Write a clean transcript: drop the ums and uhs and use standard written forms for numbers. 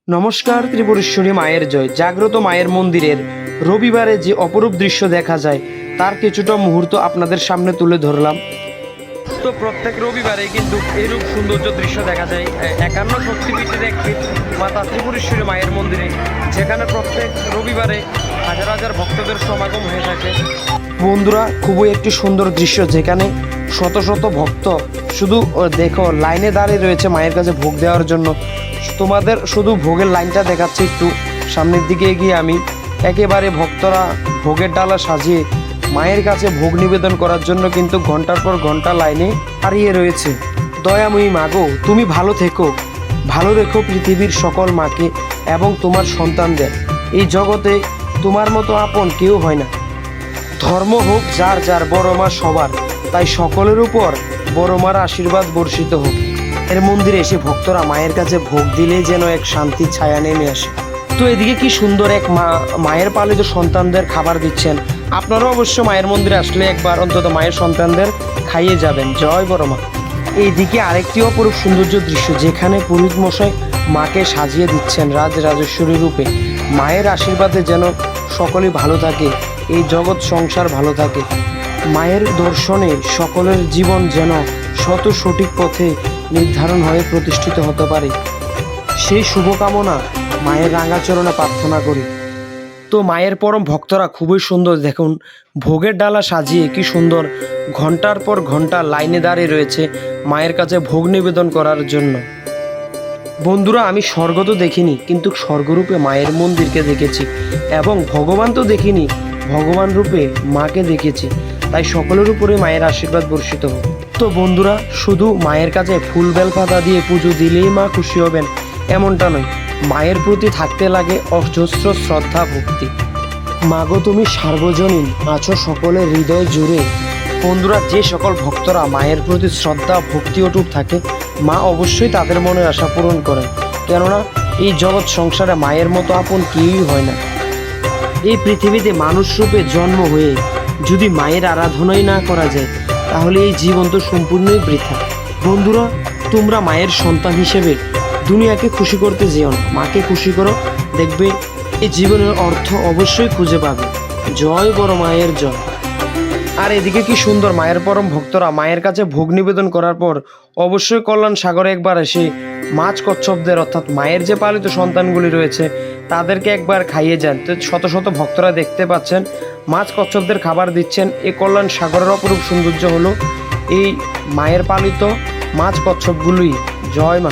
নমস্কার। ত্রিপুরেশ্বরী মায়ের জয়। জাগ্রত মায়ের মন্দিরের রবিবারে যে অপরূপ দৃশ্য দেখা যায় তার কিছুটা মুহূর্ত আপনাদের সামনে তুলে ধরলাম। তো প্রত্যেক রবিবারে কিন্তু এইরূপ সৌন্দর্য দৃশ্য দেখা যায় 51 শক্তিপীঠের একটি মাতা ত্রিপুরেশ্বরী মায়ের মন্দিরে, যেখানে প্রত্যেক রবিবারে হাজার হাজার ভক্তদের সমাগম হয়ে থাকে। বন্ধুরা, খুবই একটি সুন্দর দৃশ্য, যেখানে শত শত ভক্ত শুধু দেখো লাইনে দাঁড়িয়ে রয়েছে মায়ের কাছে ভোগ দেওয়ার জন্য। তোমাদের শুধু ভোগের লাইনটা দেখাচ্ছি, একটু সামনের দিকে এগিয়ে আমি একেবারে ভক্তরা ভোগের ডালা সাজিয়ে মায়ের কাছে ভোগ নিবেদন করার জন্য কিন্তু ঘন্টার পর ঘন্টা লাইনে দাঁড়িয়ে রয়েছে। দয়াময়ী মাগো, তুমি ভালো থেকো, ভালো রেখো পৃথিবীর সকল মাকে এবং তোমার সন্তানদের। এই জগতে তোমার মতো আপন কেউ হয় না। ধর্ম হোক যার যার, বড় মা সবার, তাই সকলের উপর বড় মার আশীর্বাদ বর্ষিত হোক। এর মন্দিরে এসে ভক্তরা মায়ের কাছে ভোগ দিলেই যেন এক শান্তির ছায়া নেমে আসে। তো এদিকে কি সুন্দর এক মায়ের পালিত সন্তানদের খাবার দিচ্ছেন। আপনারাও অবশ্য মায়ের মন্দিরে আসলে একবার অন্তত মায়ের সন্তানদের খাইয়ে যাবেন। জয় বড় মা। এইদিকে আরেকটি অপরূপ সৌন্দর্য দৃশ্য, যেখানে পুরোহিত মশাই মাকে সাজিয়ে দিচ্ছেন রাজরাজেশ্বরী রূপে। মায়ের আশীর্বাদে যেন সকলেই ভালো থাকে, এই জগৎ সংসার ভালো থাকে। মায়ের দর্শনে সকলের জীবন যেন সঠিক পথে নির্ধারণ হয়ে প্রতিষ্ঠিত হতে পারে, সেই শুভকামনা মায়ের রাঙাচরণে প্রার্থনা করি। তো মায়ের পরম ভক্তরা খুবই সুন্দর, দেখুন ভোগের ডালা সাজিয়ে কি সুন্দর ঘন্টার পর ঘন্টা লাইনে দাঁড়িয়ে রয়েছে মায়ের কাছে ভোগ নিবেদন করার জন্য। বন্ধুরা, আমি স্বর্গ তো দেখিনি, কিন্তু স্বর্গরূপে মায়ের মন্দিরকে দেখেছি, এবং ভগবান তো দেখিনি, ভগবান রূপে মাকে দেখেছি। তাই সকলের উপরে মায়ের আশীর্বাদ বর্ষিত হোক। তো বন্ধুরা, শুধু মায়ের কাছে ফুল বেলপাতা দিয়ে পুজো দিলেই মা খুশি হবেন এমনটা নয়। মায়ের প্রতি থাকতে লাগে অজস্র শ্রদ্ধা ভক্তি। মাগো, তুমি সার্বজনীন, আছো সকলের হৃদয় জুড়ে। বন্ধুরা, যে সকল ভক্তরা মায়ের প্রতি শ্রদ্ধা ভক্তি অটুট থাকে, মা অবশ্যই তাদের মনের আশা পূরণ করেন। কেননা এই জগৎ সংসারে মায়ের মতো আপন কেউই হয় না। এই পৃথিবীতে মানুষ রূপে জন্ম হয়ে যদি মায়ের আরাধনাই না করা যায়, তাহলে এই জীবন তো সম্পূর্ণই বৃথা। বন্ধুরা, তোমরা মায়ের সন্তান হিসেবে দুনিয়াকে খুশি করতে যেও না, মাকে খুশি করো, দেখবে এই জীবনের অর্থ অবশ্যই খুঁজে পাবে। জয় বড় মায়ের জয়। আর এদিকে কি সুন্দর মায়ের পরম ভক্তরা মায়ের কাছে ভোগ নিবেদন করার পর অবশ্যই কল্যাণ সাগরে একবার এসে মাছ কচ্ছপদের, অর্থাৎ মায়ের যে পালিত সন্তানগুলি রয়েছে তাদেরকে একবার খাইয়ে যান। তো শত শত ভক্তরা দেখতে পাচ্ছেন মাছ কচ্ছপদের খাবার দিচ্ছেন। এই কল্যাণ সাগরের অপরূপ সৌন্দর্য হলো এই মায়ের পালিত মাছ কচ্ছপগুলোই। জয় মা।